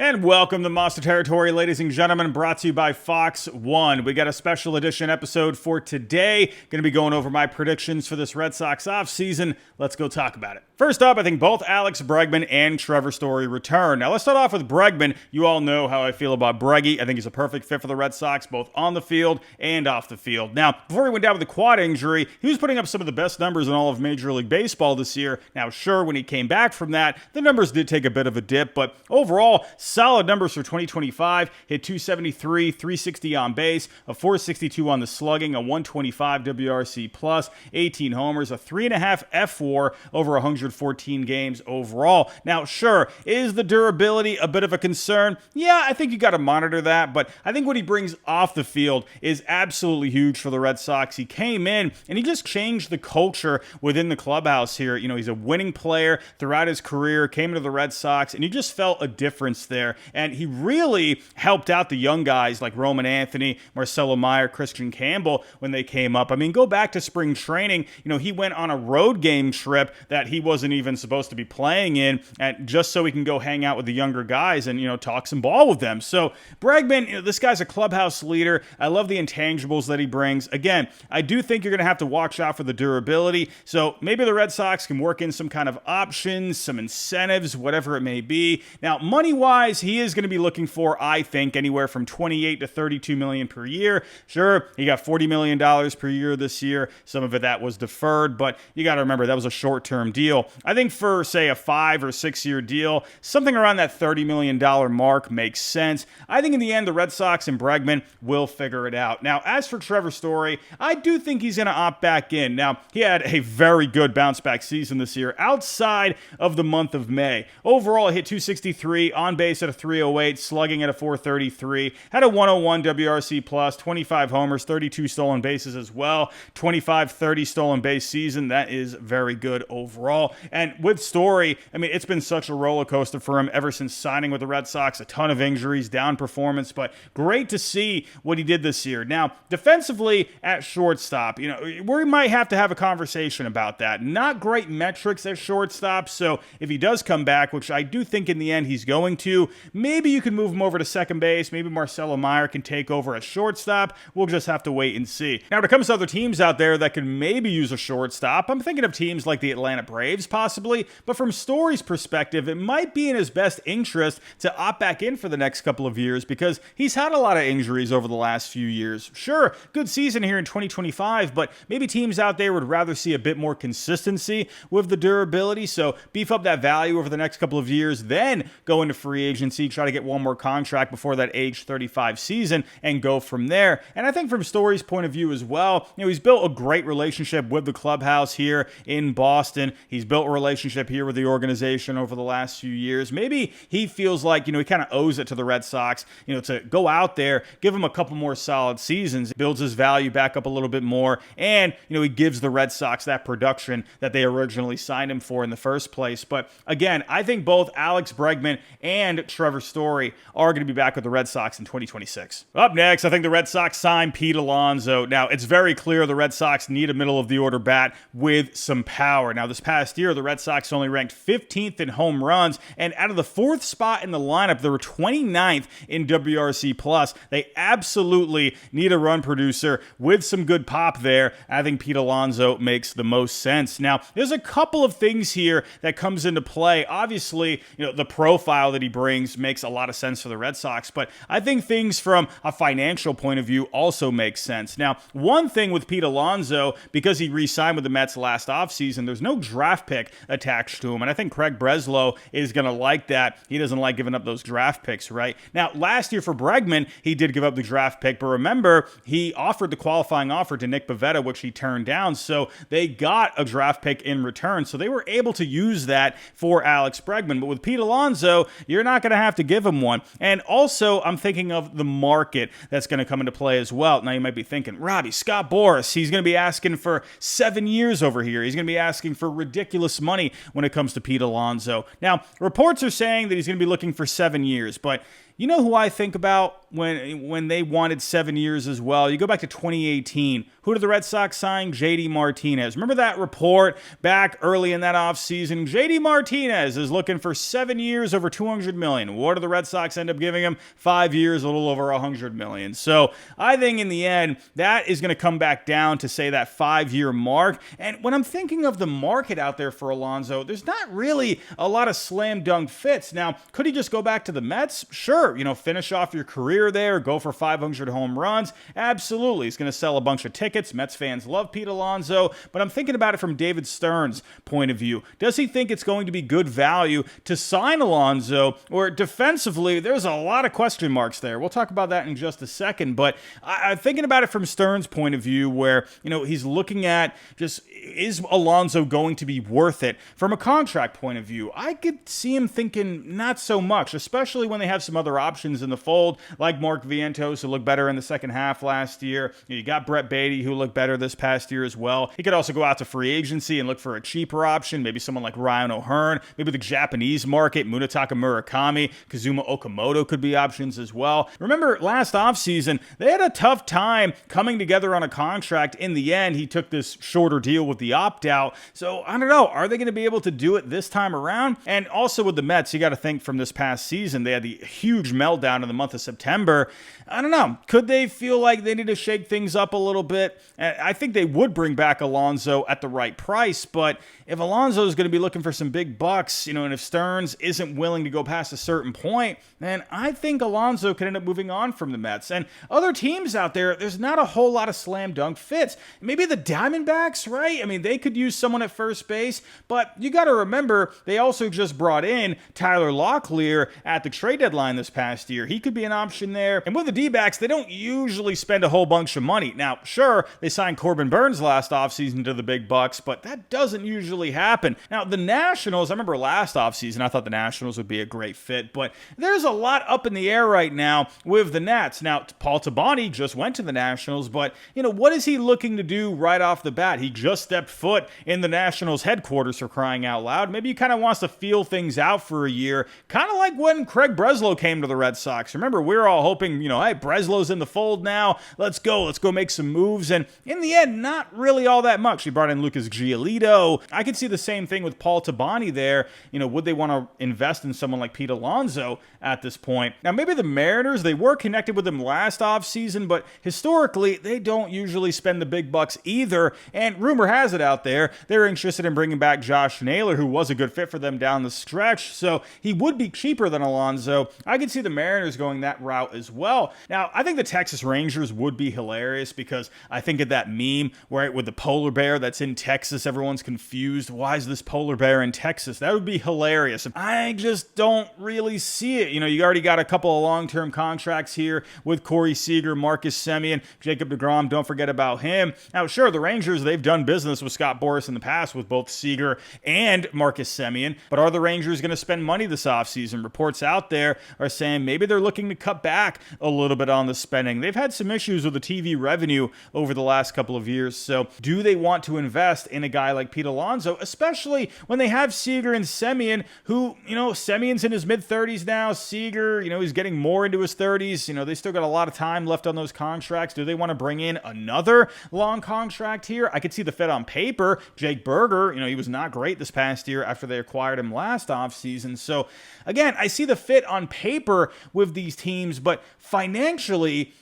And welcome to Monster Territory, ladies and gentlemen, brought to you by Fox One. We got a special edition episode for today. Going to be going over my predictions for this Red Sox offseason. Let's go talk about it. First up, I think both Alex Bregman and Trevor Story return. Now, let's start off with Bregman. You all know how I feel about Breggy. I think he's a perfect fit for the Red Sox, both on the field and off the field. Now, before he went down with the quad injury, he was putting up some of the best numbers in all of Major League Baseball this year. Now, sure, when he came back from that, the numbers did take a bit of a dip, but overall, solid numbers for 2025. Hit 273, 360 on base, a 462 on the slugging, a 125 WRC plus, 18 homers, a 3.5 F4 over 114 games overall. Now, sure, is the durability a bit of a concern? Yeah, I think you got to monitor that, but I think what he brings off the field is absolutely huge for the Red Sox. He came in and he just changed the culture within the clubhouse here. You know, he's a winning player throughout his career, came into the Red Sox, and you just felt a difference there. And he really helped out the young guys like Roman Anthony, Marcelo Meyer, Christian Campbell when they came up. I mean, go back to spring training. You know, he went on a road game trip that he wasn't even supposed to be playing in, and just so he can go hang out with the younger guys and, you know, talk some ball with them. So Bregman, you know, this guy's a clubhouse leader. I love the intangibles that he brings. Again, I do think you're going to have to watch out for the durability. So maybe the Red Sox can work in some kind of options, some incentives, whatever it may be. Now, money-wise, he is going to be looking for, I think, anywhere from $28 to $32 million per year. Sure, he got $40 million per year this year. Some of it that was deferred, but you got to remember that was a short-term deal. I think for, say, a 5 or 6 year deal, something around that $30 million mark makes sense. I think in the end, the Red Sox and Bregman will figure it out. Now, as for Trevor Story, I do think he's going to opt back in. Now, he had a very good bounce-back season this year outside of the month of May. Overall, he hit 263, on base at a 308, slugging at a 433, had a 101 WRC plus, 25 homers, 32 stolen bases as well, 25-30 stolen base season. That is very good overall. And with Story, I mean, it's been such a roller coaster for him ever since signing with the Red Sox. A ton of injuries, down performance, but great to see what he did this year. Now, defensively at shortstop, you know, we might have to have a conversation about that. Not great metrics at shortstop, so if he does come back, which I do think in the end he's going to, maybe you can move him over to second base. Maybe Marcelo Meyer can take over at shortstop. We'll just have to wait and see. Now, when it comes to other teams out there that could maybe use a shortstop, I'm thinking of teams like the Atlanta Braves possibly, but from Story's perspective, it might be in his best interest to opt back in for the next couple of years because he's had a lot of injuries over the last few years. Sure, good season here in 2025, but maybe teams out there would rather see a bit more consistency with the durability, so beef up that value over the next couple of years, then go into free agency, try to get one more contract before that age 35 season and go from there. And I think from Story's point of view as well, you know, he's built a great relationship with the clubhouse here in Boston. He's built a relationship here with the organization over the last few years. Maybe he feels like, you know, he kind of owes it to the Red Sox, you know, to go out there, give him a couple more solid seasons, builds his value back up a little bit more, and, you know, he gives the Red Sox that production that they originally signed him for in the first place. But again, I think both Alex Bregman and Trevor Story are going to be back with the Red Sox in 2026. Up next, I think the Red Sox signed Pete Alonso. Now, it's very clear the Red Sox need a middle-of-the-order bat with some power. Now, this past year, the Red Sox only ranked 15th in home runs, and out of the 4th spot in the lineup, they were 29th in WRC+. They absolutely need a run producer with some good pop there. I think Pete Alonso makes the most sense. Now, there's a couple of things here that comes into play. Obviously, you know, the profile that he brings makes a lot of sense for the Red Sox, but I think things from a financial point of view also make sense. Now, one thing with Pete Alonso, because he re-signed with the Mets last offseason, there's no draft pick attached to him, and I think Craig Breslow is going to like that. He doesn't like giving up those draft picks, right? Now, last year for Bregman, he did give up the draft pick, but remember, he offered the qualifying offer to Nick Pivetta, which he turned down, so they got a draft pick in return, so they were able to use that for Alex Bregman. But with Pete Alonso, you're not going to have to give him one. And also, I'm thinking of the market that's going to come into play as well. Now, you might be thinking, Robbie, Scott Boras, he's going to be asking for 7 years over here. He's going to be asking for ridiculous money when it comes to Pete Alonso. Now, reports are saying that he's going to be looking for 7 years, but You know who I think about when they wanted 7 years as well? You go back to 2018. Who did the Red Sox sign? JD Martinez. Remember that report back early in that offseason? JD Martinez is looking for 7 years, over $200 million. What do the Red Sox end up giving him? 5 years, a little over $100 million. So I think in the end, that is going to come back down to, say, that 5-year mark. And when I'm thinking of the market out there for Alonso, there's not really a lot of slam dunk fits. Now, could he just go back to the Mets? Sure. Finish off your career there, go for 500 home runs. Absolutely. He's going to sell a bunch of tickets. Mets fans love Pete Alonso, but I'm thinking about it from David Stern's point of view. Does he think it's going to be good value to sign Alonso, or defensively, there's a lot of question marks there. We'll talk about that in just a second, but I'm thinking about it from Stern's point of view where, he's looking at just, is Alonso going to be worth it from a contract point of view? I could see him thinking not so much, especially when they have some other options in the fold, like Mark Vientos, who looked better in the second half last year. You got Brett Beatty, who looked better this past year as well. He could also go out to free agency and look for a cheaper option, maybe someone like Ryan O'Hearn, maybe the Japanese market, Munetaka Murakami, Kazuma Okamoto could be options as well. Remember last offseason, they had a tough time coming together on a contract. In the end, he took this shorter deal with the opt-out. So I don't know, are they going to be able to do it this time around? And also with the Mets, you got to think from this past season, they had the huge meltdown in the month of September. I don't know. Could they feel like they need to shake things up a little bit? I think they would bring back Alonso at the right price, but if Alonso is going to be looking for some big bucks, and if Stearns isn't willing to go past a certain point, then I think Alonso could end up moving on from the Mets. And other teams out there, there's not a whole lot of slam dunk fits. Maybe the Diamondbacks, right? I mean, they could use someone at first base, but you got to remember, they also just brought in Tyler Locklear at the trade deadline this past year. He could be an option there. And with the D-backs, they don't usually spend a whole bunch of money. Now, sure, they signed Corbin Burns last offseason to the big bucks, but that doesn't usually happen. Now, the Nationals, I remember last offseason, I thought the Nationals would be a great fit, but there's a lot up in the air right now with the Nats. Now, Paul Tabani just went to the Nationals, but, what is he looking to do right off the bat? He just stepped foot in the Nationals headquarters, for crying out loud. Maybe he kind of wants to feel things out for a year, kind of like when Craig Breslow came to the Red Sox. Remember, we were all hoping, hey, Breslow's in the fold now. Let's go make some moves. And in the end, not really all that much. He brought in Lucas Giolito. I could see the same thing with Paul Tabani there. Would they want to invest in someone like Pete Alonso at this point? Now, maybe the Mariners, they were connected with him last offseason, but historically, they don't usually spend the big bucks either. And rumor has it out there, they're interested in bringing back Josh Naylor, who was a good fit for them down the stretch. So he would be cheaper than Alonso. I could see the Mariners going that route as well. Now, I think the Texas Rangers would be hilarious because I think of that meme where with the polar bear that's in Texas, everyone's confused. Why is this polar bear in Texas? That would be hilarious. I just don't really see it. You already got a couple of long-term contracts here with Corey Seager, Marcus Semien, Jacob deGrom. Don't forget about him. Now, sure, the Rangers, they've done business with Scott Boras in the past with both Seager and Marcus Semien, but are the Rangers going to spend money this offseason? Reports out there are saying maybe they're looking to cut back a little bit on the spending. They've had some issues with the TV revenue over the last couple of years, so do they want to invest in a guy like Pete Alonso, especially when they have Seager and Semien, who, Semien's in his mid-30s now, Seager, he's getting more into his 30s, they still got a lot of time left on those contracts. Do they want to bring in another long contract here? I could see the fit on paper. Jake Berger, he was not great this past year after they acquired him last offseason. So again, I see the fit on paper with these teams, but financially,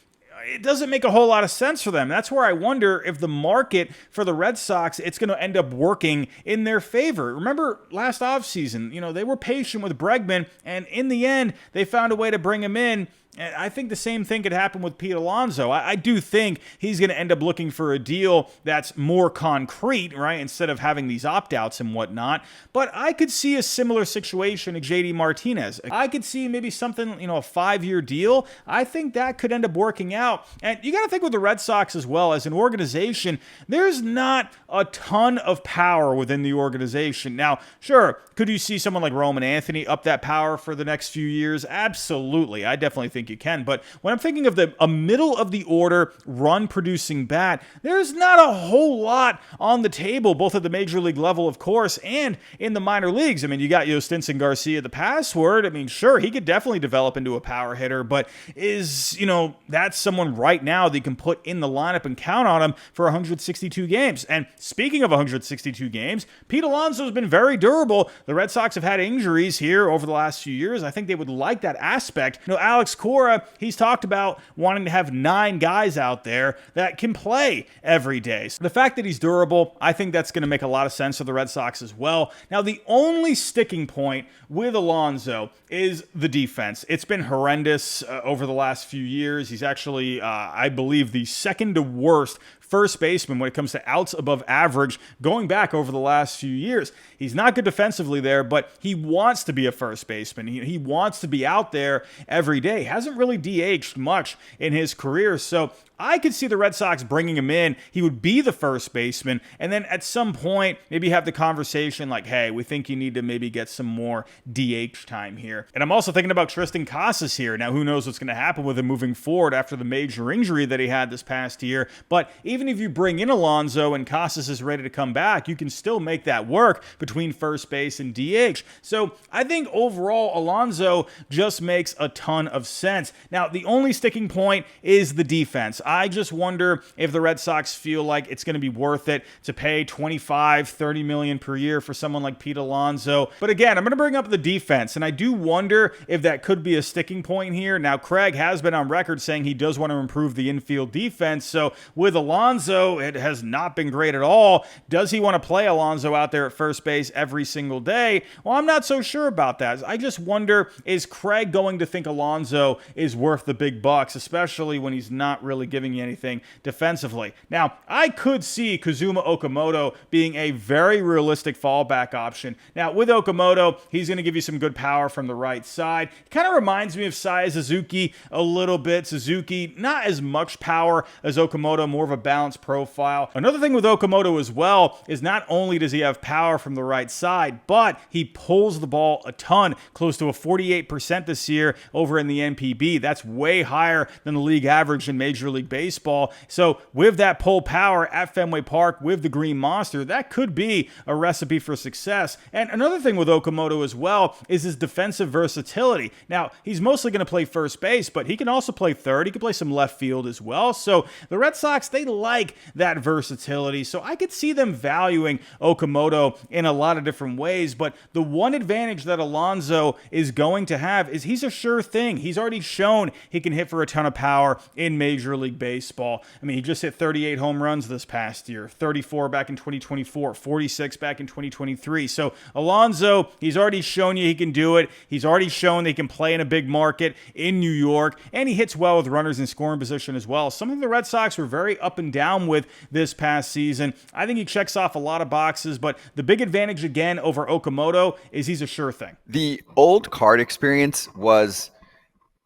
it doesn't make a whole lot of sense for them. That's where I wonder if the market for the Red Sox, it's going to end up working in their favor. Remember last offseason, they were patient with Bregman, and in the end, they found a way to bring him in. And I think the same thing could happen with Pete Alonso. I do think he's going to end up looking for a deal that's more concrete, right, instead of having these opt-outs and whatnot. But I could see a similar situation to JD Martinez. I could see maybe something, a 5-year deal. I think that could end up working out. And you got to think with the Red Sox as well, as an organization, there's not a ton of power within the organization. Now, sure, could you see someone like Roman Anthony up that power for the next few years? Absolutely. I definitely think think you can. But when I'm thinking of a middle of the order run producing bat, there's not a whole lot on the table, both at the major league level, of course, and in the minor leagues. I mean, you got Yoshida Garcia, the password. I mean, sure, he could definitely develop into a power hitter, but that's someone right now that you can put in the lineup and count on him for 162 games. And speaking of 162 games, Pete Alonso has been very durable. The Red Sox have had injuries here over the last few years. I think they would like that aspect. Alex Cora, he's talked about wanting to have 9 guys out there that can play every day. So the fact that he's durable, I think that's going to make a lot of sense for the Red Sox as well. Now, the only sticking point with Alonso is the defense. It's been horrendous over the last few years. He's actually, I believe, the second to worst first baseman when it comes to outs above average going back over the last few years. He's not good defensively there, but he wants to be a first baseman. He wants to be out there every day. Hasn't really DH'd much in his career, so I could see the Red Sox bringing him in. He would be the first baseman, and then at some point, maybe have the conversation like, hey, we think you need to maybe get some more DH time here. And I'm also thinking about Tristan Casas here. Now, who knows what's going to happen with him moving forward after the major injury that he had this past year, but even if you bring in Alonso and Casas is ready to come back, you can still make that work between first base and DH. So I think overall, Alonso just makes a ton of sense. Now, the only sticking point is the defense. I just wonder if the Red Sox feel like it's going to be worth it to pay $25-30 million per year for someone like Pete Alonso. But again, I'm going to bring up the defense, and I do wonder if that could be a sticking point here. Now, Craig has been on record saying he does want to improve the infield defense. So with Alonso, it has not been great at all. Does he want to play Alonso out there at first base every single day? Well, I'm not so sure about that. I just wonder, is Craig going to think Alonso is worth the big bucks, especially when he's not really giving you anything defensively? Now, I could see Kazuma Okamoto being a very realistic fallback option. Now, with Okamoto, he's going to give you some good power from the right side. It kind of reminds me of Seiya Suzuki a little bit. Suzuki, not as much power as Okamoto, more of a balanced profile. Another thing with Okamoto as well is not only does he have power from the right side, but he pulls the ball a ton, close to a 48% this year over in the NPB. That's way higher than the league average in Major League Baseball. So with that pull power at Fenway Park with the Green Monster, that could be a recipe for success. And another thing with Okamoto as well is his defensive versatility. Now, he's mostly going to play first base, but he can also play third. He can play some left field as well. So the Red Sox, they like that versatility. So I could see them valuing Okamoto in a lot of different ways. But the one advantage that Alonso is going to have is he's a sure thing. He's already shown he can hit for a ton of power in Major League Baseball. I mean, he just hit 38 home runs this past year, 34 back in 2024, 46 back in 2023. So Alonso, he's already shown you he can do it. He's already shown that he can play in a big market in New York, and he hits well with runners in scoring position as well. Something the Red Sox were very up and down with this past season. I think he checks off a lot of boxes, but the big advantage again over Okamoto is he's a sure thing. The old card experience was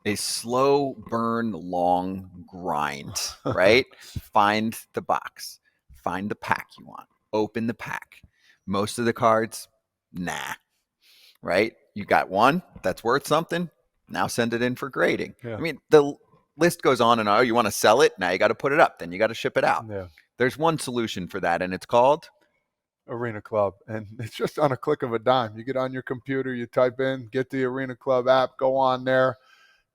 a slow burn, long grind, right? Find the box, find the pack you want, open the pack. Most of the cards, nah, right? You got one that's worth something. Now send it in for grading. Yeah. I mean, the list goes on and on. You want to sell it? Now you got to put it up. Then you got to ship it out. Yeah. There's one solution for that, and it's called Arena Club. And it's just on a click of a dime. You get on your computer, you type in, get the Arena Club app, go on there,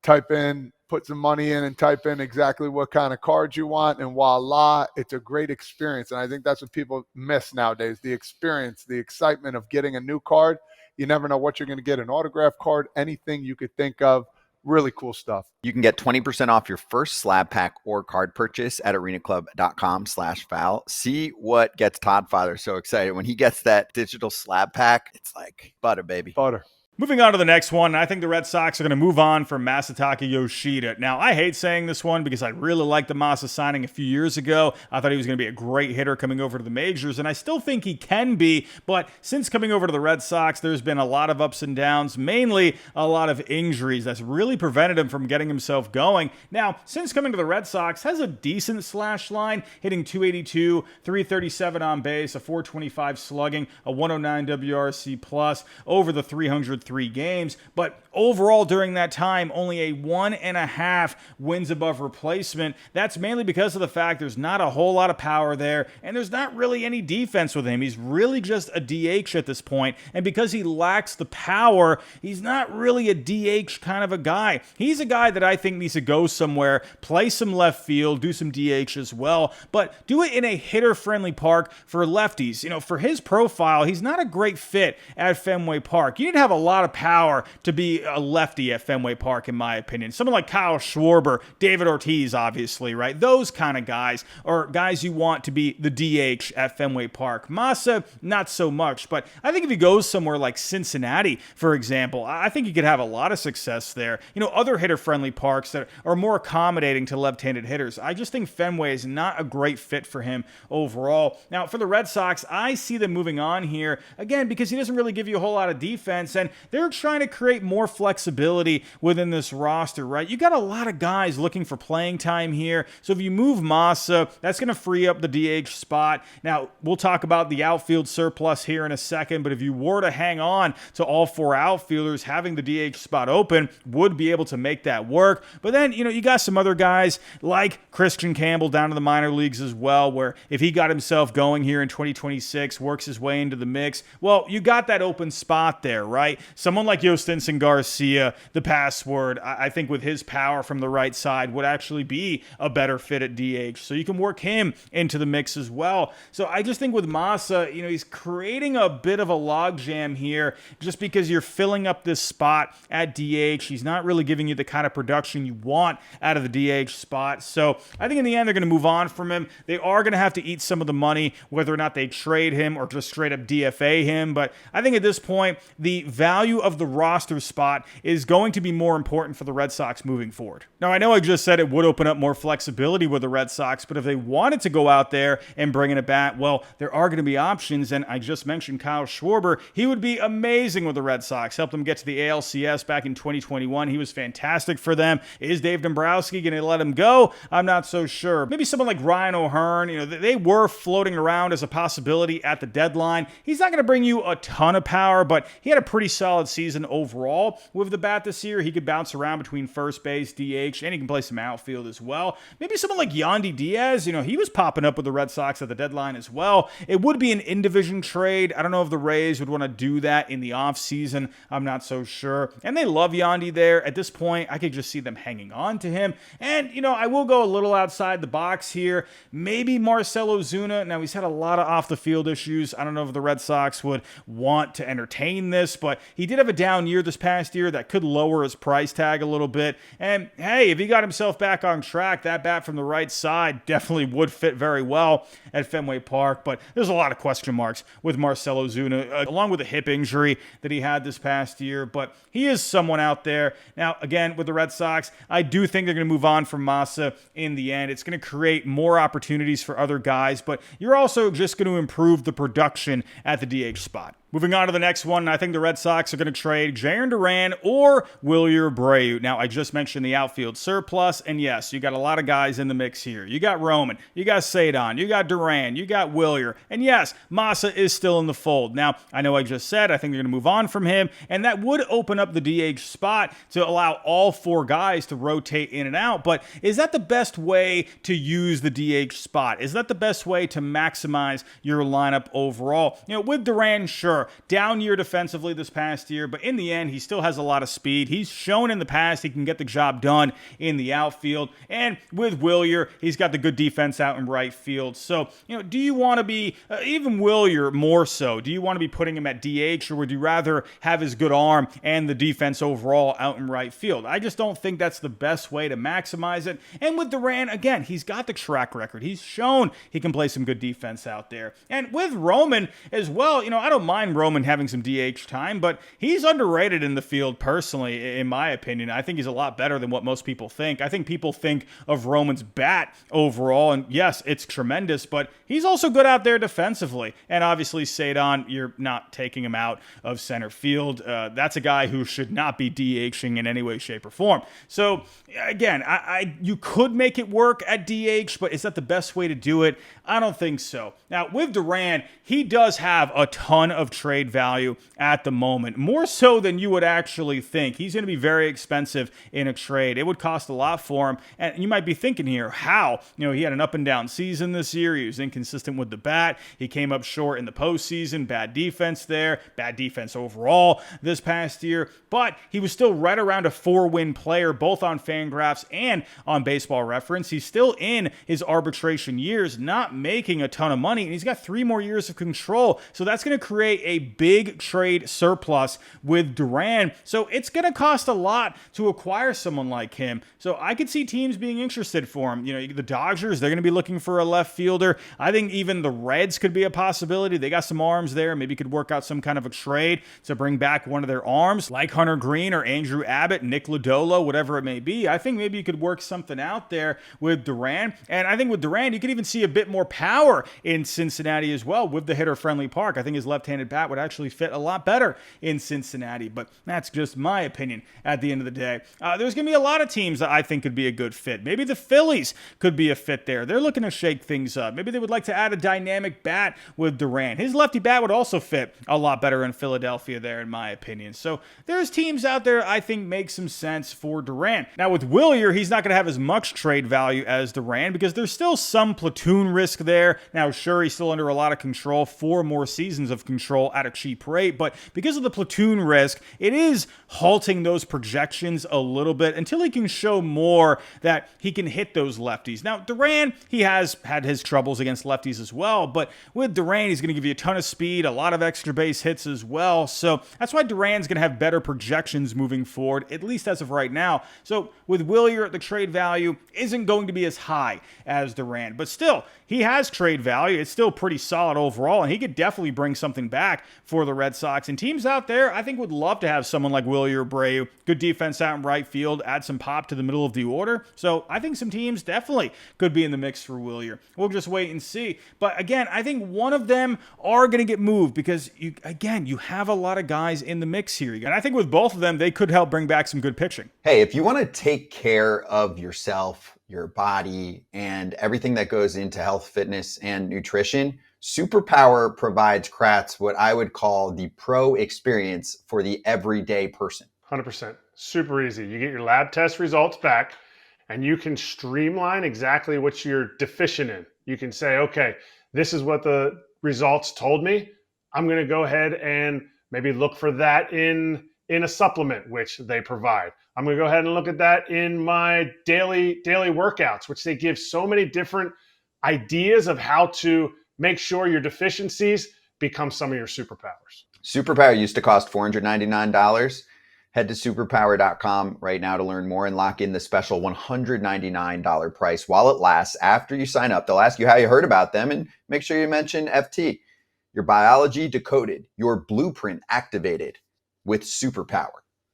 type in, put some money in and type in exactly what kind of cards you want, and voila, it's a great experience. And I think that's what people miss nowadays, the experience, the excitement of getting a new card. You never know what you're going to get, an autograph card, anything you could think of. Really cool stuff. You can get 20% off your first slab pack or card purchase at arenaclub.com/foul. See what gets Todd Father so excited when he gets that digital slab pack. It's like butter, baby. Butter. Moving on to the next one, I think the Red Sox are going to move on from Masataka Yoshida. Now, I hate saying this one because I really liked the Masa signing a few years ago. I thought he was going to be a great hitter coming over to the majors, and I still think he can be. But since coming over to the Red Sox, there's been a lot of ups and downs, mainly a lot of injuries that's really prevented him from getting himself going. Now, since coming to the Red Sox, has a decent slash line, hitting .282, .337 on base, a .425 slugging, a .109 WRC+, over the 300 3 games, but overall during that time, only a 1.5 wins above replacement. That's mainly because of the fact there's not a whole lot of power there, and there's not really any defense with him. He's really just a DH at this point, and because he lacks the power, he's not really a DH kind of a guy. He's a guy that I think needs to go somewhere, play some left field, do some DH as well, but do it in a hitter-friendly park for lefties. You know, for his profile, he's not a great fit at Fenway Park. You need to have a lot of power to be a lefty at Fenway Park, in my opinion. Someone like Kyle Schwarber, David Ortiz, obviously, right? Those kind of guys are guys you want to be the DH at Fenway Park. Massa, not so much, but I think if he goes somewhere like Cincinnati, for example, I think he could have a lot of success there. You know, other hitter-friendly parks that are more accommodating to left-handed hitters. I just think Fenway is not a great fit for him overall. Now, for the Red Sox, I see them moving on here, again, because he doesn't really give you a whole lot of defense, and they're trying to create more flexibility within this roster, right? You got a lot of guys looking for playing time here, so if you move Massa, that's going to free up the DH spot. Now, we'll talk about the outfield surplus here in a second, but if you were to hang on to all 4 outfielders, having the DH spot open would be able to make that work. But then, you know, you got some other guys like Christian Campbell down to the minor leagues as well, where if he got himself going here in 2026, works his way into the mix, well, you got that open spot there, right? Someone like Yostinson Garcia, the password, I think with his power from the right side would actually be a better fit at DH. So you can work him into the mix as well. So I just think with Massa, you know, he's creating a bit of a logjam here just because you're filling up this spot at DH. He's not really giving you the kind of production you want out of the DH spot. So I think in the end, they're going to move on from him. They are going to have to eat some of the money, whether or not they trade him or just straight up DFA him. But I think at this point, the value of the roster spot is going to be more important for the Red Sox moving forward. Now, I know I just said it would open up more flexibility with the Red Sox, but if they wanted to go out there and bring in a bat, well, there are going to be options. And I just mentioned Kyle Schwarber. He would be amazing with the Red Sox. Helped them get to the ALCS back in 2021. He was fantastic for them. Is Dave Dombrowski going to let him go? I'm not so sure. Maybe someone like Ryan O'Hearn. You know, they were floating around as a possibility at the deadline. He's not going to bring you a ton of power, but he had a pretty solid season overall with the bat this year. He could bounce around between first base, DH, and he can play some outfield as well. Maybe someone like Yandy Diaz. You know, he was popping up with the Red Sox at the deadline as well. It would be an in-division trade. I don't know if the Rays would want to do that in the offseason. I'm not so sure. And they love Yandy there. At this point, I could just see them hanging on to him. And, you know, I will go a little outside the box here. Maybe Marcell Ozuna. Now, he's had a lot of off-the-field issues. I don't know if the Red Sox would want to entertain this, but he did have a down year this past year that could lower his price tag a little bit. And, hey, if he got himself back on track, that bat from the right side definitely would fit very well at Fenway Park. But there's a lot of question marks with Marcell Ozuna, along with a hip injury that he had this past year. But he is someone out there. Now, again, with the Red Sox, I do think they're going to move on from Massa in the end. It's going to create more opportunities for other guys, but you're also just going to improve the production at the DH spot. Moving on to the next one, I think the Red Sox are going to trade Jarren Duran or Wilyer Abreu. Now, I just mentioned the outfield surplus, and yes, you got a lot of guys in the mix here. You got Roman, you got Cedon, you got Duran, you got Wilyer, and yes, Massa is still in the fold. Now, I know I just said I think they're going to move on from him, and that would open up the DH spot to allow all 4 guys to rotate in and out, but is that the best way to use the DH spot? Is that the best way to maximize your lineup overall? You know, with Duran, sure, down year defensively this past year, but in the end, he still has a lot of speed. He's shown in the past he can get the job done in the outfield. And with Wilyer, he's got the good defense out in right field. So, you know, do you want to be, even Wilyer more so, do you want to be putting him at DH, or would you rather have his good arm and the defense overall out in right field? I just don't think that's the best way to maximize it. And with Duran, again, he's got the track record. He's shown he can play some good defense out there. And with Roman as well, you know, I don't mind Roman having some DH time, but he's underrated in the field personally, in my opinion. I think he's a lot better than what most people think. I think people think of Roman's bat overall, and yes, it's tremendous, but he's also good out there defensively. And obviously, Cedon, you're not taking him out of center field. That's a guy who should not be DHing in any way, shape, or form. So again, you could make it work at DH, but is that the best way to do it? I don't think so. Now, with Duran, he does have a ton of trade value at the moment, more so than you would actually think. He's going to be very expensive in a trade. It would cost a lot for him. And you might be thinking here, how? He had an up and down season this year. He was inconsistent with the bat. He came up short in the postseason. Bad defense there. Bad defense overall this past year. But he was still right around a 4-win player, both on Fangraphs and on Baseball Reference. He's still in his arbitration years, not making a ton of money, and he's got 3 more years of control. So that's going to create a big trade surplus with Duran. So it's going to cost a lot to acquire someone like him. So I could see teams being interested for him. The Dodgers, they're going to be looking for a left fielder. I think even the Reds could be a possibility. They got some arms there. Maybe could work out some kind of a trade to bring back one of their arms, like Hunter Green or Andrew Abbott, Nick Lodolo, whatever it may be. I think maybe you could work something out there with Duran. And I think with Duran, you could even see a bit more power in Cincinnati as well with the hitter-friendly park. I think his left-handed bat would actually fit a lot better in Cincinnati, but that's just my opinion at the end of the day. There's going to be a lot of teams that I think could be a good fit. Maybe the Phillies could be a fit there. They're looking to shake things up. Maybe they would like to add a dynamic bat with Duran. His lefty bat would also fit a lot better in Philadelphia there, in my opinion. So there's teams out there I think make some sense for Duran. Now with Willier, he's not going to have as much trade value as Duran because there's still some platoon risk there. Now sure, he's still under a lot of control, 4 more seasons of control at a cheap rate, but because of the platoon risk, it is halting those projections a little bit until he can show more that he can hit those lefties. Now Duran, he has had his troubles against lefties as well, but with Duran, he's going to give you a ton of speed, a lot of extra base hits as well. So that's why Duran's going to have better projections moving forward, at least as of right now. So with Willier, the trade value isn't going to be as high as Duran, but still, he has trade value. It's still pretty solid overall, and he could definitely bring something back for the Red Sox. And teams out there, I think, would love to have someone like Willier Abreu, good defense out in right field, add some pop to the middle of the order. So I think some teams definitely could be in the mix for Willier. We'll just wait and see. But again, I think one of them are going to get moved because, you have a lot of guys in the mix here. And I think with both of them, they could help bring back some good pitching. Hey, if you want to take care of yourself, your body, and everything that goes into health, fitness, and nutrition, Superpower provides Kratz what I would call the pro experience for the everyday person. 100%. Super easy. You get your lab test results back, and you can streamline exactly what you're deficient in. You can say, okay, this is what the results told me. I'm going to go ahead and maybe look for that in a supplement, which they provide. I'm going to go ahead and look at that in my daily workouts, which they give so many different ideas of how to make sure your deficiencies become some of your superpowers. Superpower used to cost $499. Head to superpower.com right now to learn more and lock in the special $199 price while it lasts. After you sign up, they'll ask you how you heard about them and make sure you mention FT. Your biology decoded, your blueprint activated with Superpower.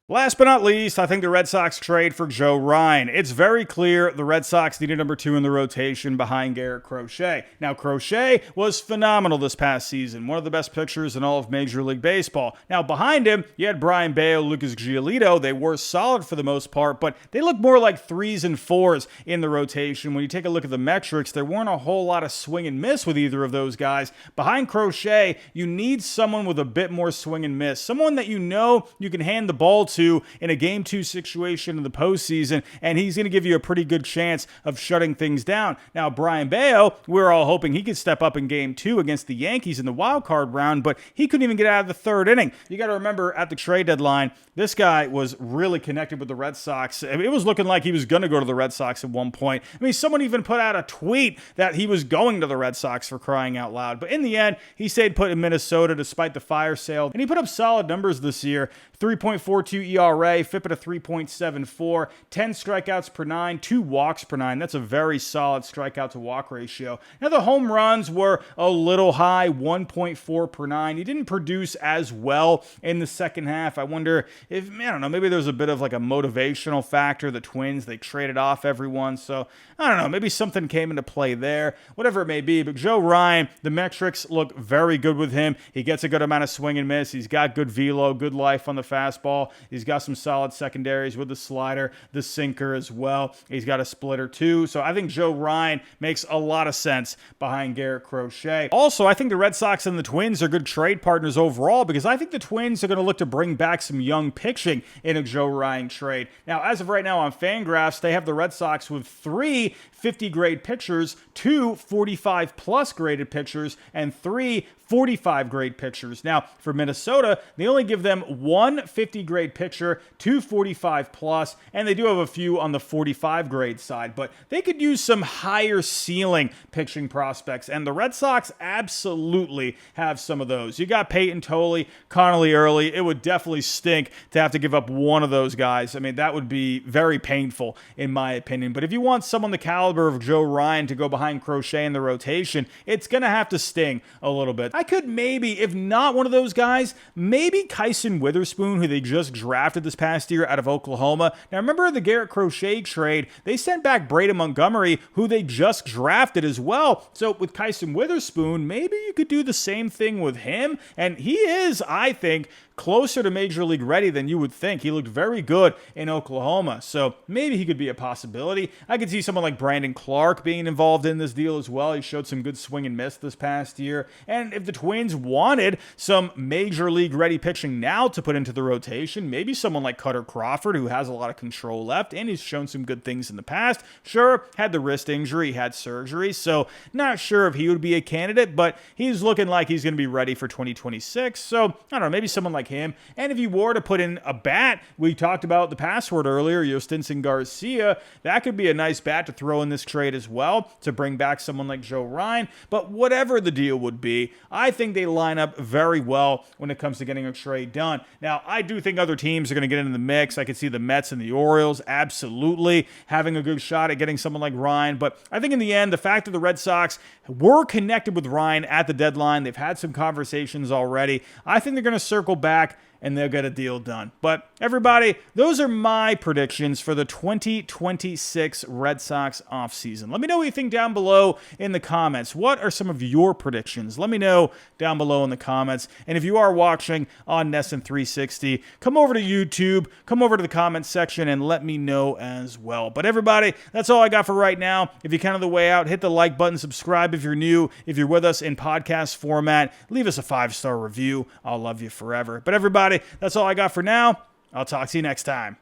Last but not least, I think the Red Sox trade for Joe Ryan. It's very clear the Red Sox needed number 2 in the rotation behind Garrett Crochet. Now, Crochet was phenomenal this past season, one of the best pitchers in all of Major League Baseball. Now, behind him, you had Brian Bayo, Lucas Giolito. They were solid for the most part, but they look more like 3s and 4s in the rotation. When you take a look at the metrics, there weren't a whole lot of swing and miss with either of those guys. Behind Crochet, you need someone with a bit more swing and miss, someone that you know you can hand the ball to in a Game 2 situation in the postseason, and he's going to give you a pretty good chance of shutting things down. Now, Brian Bayo, we're all hoping he could step up in Game 2 against the Yankees in the wild card round, but he couldn't even get out of the 3rd inning. You got to remember, at the trade deadline, this guy was really connected with the Red Sox. It was looking like he was going to go to the Red Sox at one point. I mean, someone even put out a tweet that he was going to the Red Sox, for crying out loud. But in the end, he stayed put in Minnesota despite the fire sale, and he put up solid numbers this year. 3.42 ERA, FIP at a 3.74, 10 strikeouts per 9, 2 walks per 9. That's a very solid strikeout to walk ratio. Now, the home runs were a little high, 1.4 per 9. He didn't produce as well in the second half. I wonder if, I don't know, maybe there's a bit of like a motivational factor. The Twins, they traded off everyone. So, I don't know, maybe something came into play there, whatever it may be. But Joe Ryan, the metrics look very good with him. He gets a good amount of swing and miss. He's got good velo, good life on the fastball. He's got some solid secondaries with the slider, the sinker as well. He's got a splitter too. So I think Joe Ryan makes a lot of sense behind Garrett Crochet. Also, I think the Red Sox and the Twins are good trade partners overall because I think the Twins are going to look to bring back some young pitching in a Joe Ryan trade. Now, as of right now on Fangraphs, they have the Red Sox with 3 50-grade pitchers, 2 45-plus graded pitchers, and 3 45-grade pitchers. Now, for Minnesota, they only give them 1 50-grade pitcher, 2 45-plus, and they do have a few on the 45-grade side, but they could use some higher ceiling pitching prospects, and the Red Sox absolutely have some of those. You got Peyton Tolley, Connolly Early. It would definitely stink to have to give up one of those guys. I mean, that would be very painful, in my opinion. But if you want someone the caliber of Joe Ryan to go behind Crochet in the rotation, it's going to have to sting a little bit. I could maybe, if not one of those guys, maybe Kyson Witherspoon, who they just drafted this past year out of Oklahoma. Now, remember the Garrett Crochet trade? They sent back Braden Montgomery, who they just drafted as well. So with Kyson Witherspoon, maybe you could do the same thing with him. And he is, I think, closer to Major League ready than you would think. He looked very good in Oklahoma, so maybe he could be a possibility. I could see someone like Brandon Clark being involved in this deal as well. He showed some good swing and miss this past year. And if the Twins wanted some Major League ready pitching now to put into the rotation, maybe someone like Cutter Crawford, who has a lot of control left, and he's shown some good things in the past. Sure, had the wrist injury, had surgery, so not sure if he would be a candidate, but he's looking like he's going to be ready for 2026. So, I don't know, maybe someone like him. And if you were to put in a bat, we talked about the password earlier, Yostinson Garcia, that could be a nice bat to throw in this trade as well to bring back someone like Joe Ryan. But whatever the deal would be, I think they line up very well when it comes to getting a trade done. Now, I do think other teams are going to get into the mix. I could see the Mets and the Orioles absolutely having a good shot at getting someone like Ryan. But I think in the end, the fact that the Red Sox were connected with Ryan at the deadline, they've had some conversations already, I think they're going to circle back and they'll get a deal done. But everybody, those are my predictions for the 2026 Red Sox offseason. Let me know what you think down below in the comments. What are some of your predictions? Let me know down below in the comments. And if you are watching on Nesson 360, come over to YouTube, come over to the comments section and let me know as well. But everybody, that's all I got for right now. If you're kind of the way out, hit the like button, subscribe if you're new. If you're with us in podcast format, leave us a 5-star review. I'll love you forever. But everybody, that's all I got for now. I'll talk to you next time.